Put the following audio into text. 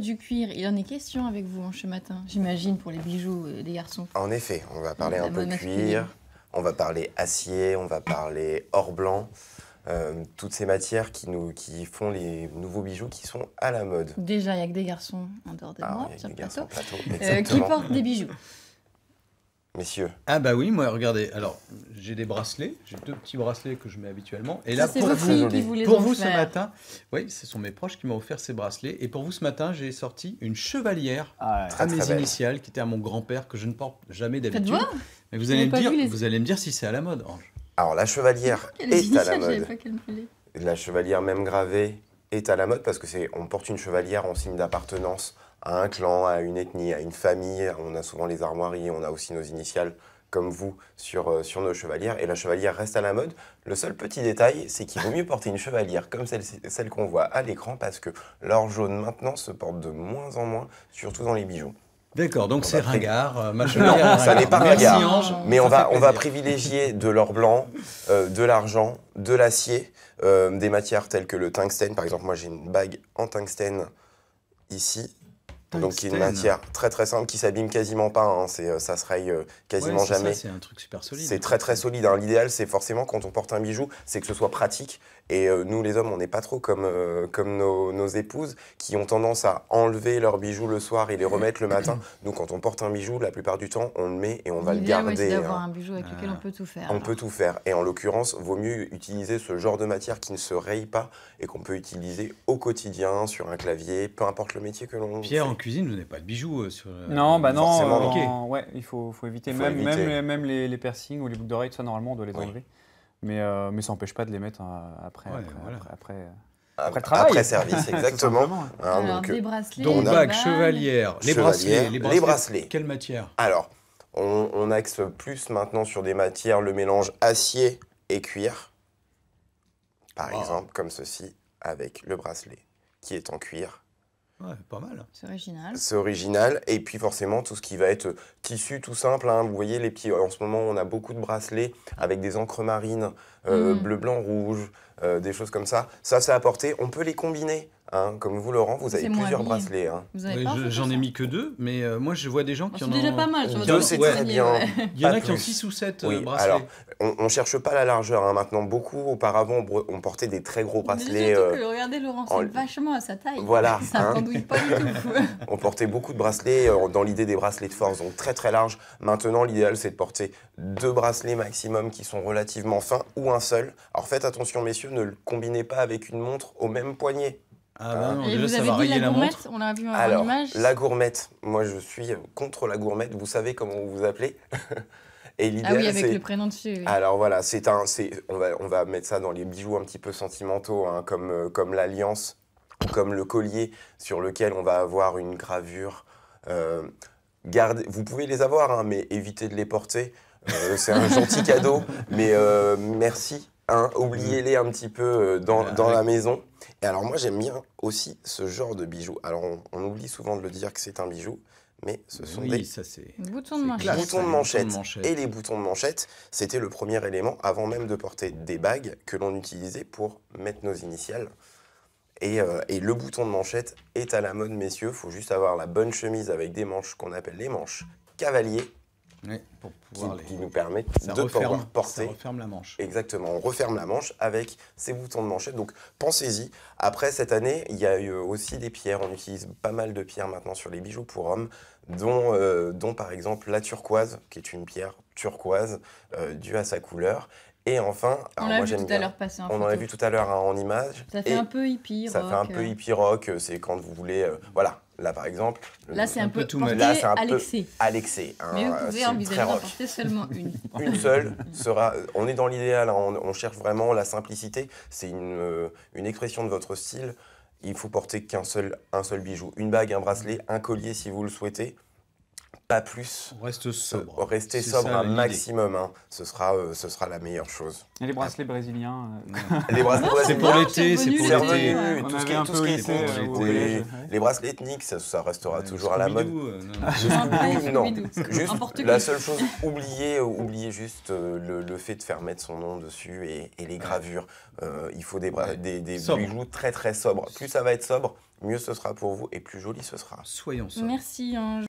Du cuir, il en est question avec vous ce matin, j'imagine, pour les bijoux des garçons. En effet, on va parler La un peu mode masculine. cuir, on va parler acier, on va parler or blanc, toutes ces matières qui font les nouveaux bijoux qui sont à la mode. Déjà, il n'y a que des garçons en dehors de moi, il y sur a le des garçons plateau, au plateau, qui exactement. portent des bijoux. Messieurs, Ah bah oui, moi regardez, alors j'ai des bracelets, j'ai 2 petits bracelets que je mets habituellement. Et là Ça, c'est pour vos vous, filles qui vous les pour ont vous ce offerts. matin, oui, ce sont mes proches qui m'ont offert ces bracelets. Et pour vous ce matin, j'ai sorti une chevalière Ah, Très, à mes très belle. initiales, qui était à mon grand-père, que je ne porte jamais Faites d'habitude. voir. Mais vous J'avais allez, me pas dire, vu les- vous allez me dire si c'est à la mode, Ange. alors la chevalière Quelle est à initiale, la je savais mode. pas qu'elle me plaît. La chevalière même gravée est à la mode parce que on porte une chevalière en signe d'appartenance à un clan, à une ethnie, à une famille. On a souvent les armoiries, on a aussi nos initiales comme vous sur nos chevalières. Et la chevalière reste à la mode. Le seul petit détail, c'est qu'il vaut mieux porter une chevalière comme celle qu'on voit à l'écran parce que l'or jaune maintenant se porte de moins en moins, surtout dans les bijoux. D'accord, donc On c'est va ringard. Ma Non, chevalière est ça n'est pas Merci, ringard. Ange. Mais Ça on fait va plaisir. privilégier de l'or blanc, de l'argent, de l'acier, des matières telles que le tungstène. Par exemple, moi j'ai une bague en tungstène ici. Donc qui est une Tungstène. matière très très simple qui s'abîme quasiment pas. Hein. Ça se raye quasiment Ouais, c'est jamais. ça, c'est un truc super solide. C'est très très solide. Hein. L'idéal, c'est forcément quand on porte un bijou, c'est que ce soit pratique. Et nous, les hommes, on n'est pas trop comme nos épouses qui ont tendance à enlever leurs bijoux le soir et les remettre le matin. Nous, quand on porte un bijou, la plupart du temps, on le met et on va le L'idéal, ouais, garder. c'est d'avoir hein. un bijou avec lequel on peut tout faire. On alors. peut tout faire. Et en l'occurrence, vaut mieux utiliser ce genre de matière qui ne se raye pas et qu'on peut utiliser au quotidien, sur un clavier, peu importe le métier que l'on Pierre, fait. en cuisine, vous n'avez pas de bijoux sur. Non, bah non, Forcément, non. ouais, il faut éviter. Il faut Même, éviter. même les piercings ou les boucles d'oreilles, ça normalement on doit les Oui. enlever. Mais ça n'empêche pas de les mettre après, Ouais, après, voilà. après le travail. Après service, exactement. Tout simplement. Hein, Alors, donc, des bracelets, Donc des bague, bagues. chevalière, les Chevalière, bracelets. les bracelets. Quelle matière? alors, on axe plus maintenant sur des matières, le mélange acier et cuir. Par Wow. exemple, comme ceci, avec le bracelet qui est en cuir. Ouais, pas mal. C'est original. C'est original. Et puis forcément, tout ce qui va être tissu tout simple. Hein. Vous voyez, les petits, en ce moment, on a beaucoup de bracelets avec des encres marines, bleu, blanc, rouge, des choses comme ça. Ça, c'est à porter. On peut les combiner. Hein. Comme vous, Laurent, vous avez C'est moins plusieurs habillé. bracelets. Hein. Vous avez Ouais, pas fait j'en ça ai mis que 2, mais moi je vois des gens Bon, qui c'est en ont. déjà pas mal. sur votre Deux, c'est poignet, très bien. ouais. Il y en Pas a qui ont plus. 6 ou 7 Oui, bracelets. alors, on ne cherche pas la largeur. Hein. Maintenant, beaucoup, auparavant, on portait des très gros Mais bracelets. surtout que, regardez Laurent, c'est en- vachement à sa taille. Voilà, Ça hein. pendouille pas du tout. On portait beaucoup de bracelets dans l'idée des bracelets de force, donc très très large. Maintenant, l'idéal, c'est de porter 2 bracelets maximum qui sont relativement fins ou un seul. Alors faites attention, messieurs, ne le combinez pas avec une montre au même poignet. Ah bah non, Et déjà vous ça avez va dit rayer la la gourmette, montre. on l'a vu en Alors, image. la gourmette, moi je suis contre la gourmette, vous savez comment vous vous appelez. Et Ah l'idéal, oui, avec c'est... le prénom dessus. Oui. Alors voilà, on va mettre ça dans les bijoux un petit peu sentimentaux, hein, comme l'alliance ou comme le collier sur lequel on va avoir une gravure. Vous pouvez les avoir, hein, mais évitez de les porter. C'est un gentil cadeau, mais merci. Hein, oubliez-les un petit peu dans la maison. Et alors moi j'aime bien aussi ce genre de bijoux. Alors on oublie souvent de le dire que c'est un bijou, mais ce sont Oui, des ça c'est. Bouton de c'est manchette. classe, boutons de ça, manchette. Et les boutons de manchette, c'était le premier élément avant même de porter des bagues que l'on utilisait pour mettre nos initiales. Et le bouton de manchette est à la mode, messieurs. Il faut juste avoir la bonne chemise avec des manches qu'on appelle les manches cavalier, Ouais, pour qui, pouvoir qui nous permettent ça de pouvoir ça porter. referme la manche. Exactement, on referme la manche avec ces boutons de manchette. Donc pensez-y. Après, cette année, il y a eu aussi des pierres. On utilise pas mal de pierres maintenant sur les bijoux pour hommes, dont par exemple la turquoise, qui est une pierre turquoise due à sa couleur. Et enfin, On alors l'a moi vu j'aime tout à bien. l'heure passer en On en a photo. vu tout à l'heure hein, en image. Ça fait Et un peu hippie, ça rock. fait un peu hippie rock. C'est quand vous voulez. Voilà, là par exemple. Là, c'est un peu tout porté Là, c'est un à peu l'excès. à l'excès. Hein, Mais vous c'est pouvez très envisager d'en rock. porter seulement une. Une seule sera. On est dans l'idéal, hein, on cherche vraiment la simplicité. C'est une expression de votre style. Il faut porter un seul bijou. Une bague, un bracelet, un collier si vous le souhaitez. Pas plus. On reste sobre. Restez C'est sobre ça, un l'idée. maximum. Hein. Ce sera la meilleure chose. Et les bracelets brésiliens. Les bracelets C'est pour brésiliens, l'été, c'est revenu, pour c'est l'été. l'été. revenu. On Tout ce qui avait un est, tout peu ce qui est laissé, ethnique, au les- collège, ouais. les bracelets ethniques, ça restera toujours à la mode. Un peu Non, Scooby-Doo. juste En portugais. la seule chose, oubliez juste le fait de faire mettre son nom dessus et les gravures. Il faut des Sobre. bijoux très très sobres. Plus ça va être sobre, mieux ce sera pour vous et plus joli ce sera. Soyons ça. Merci Ange.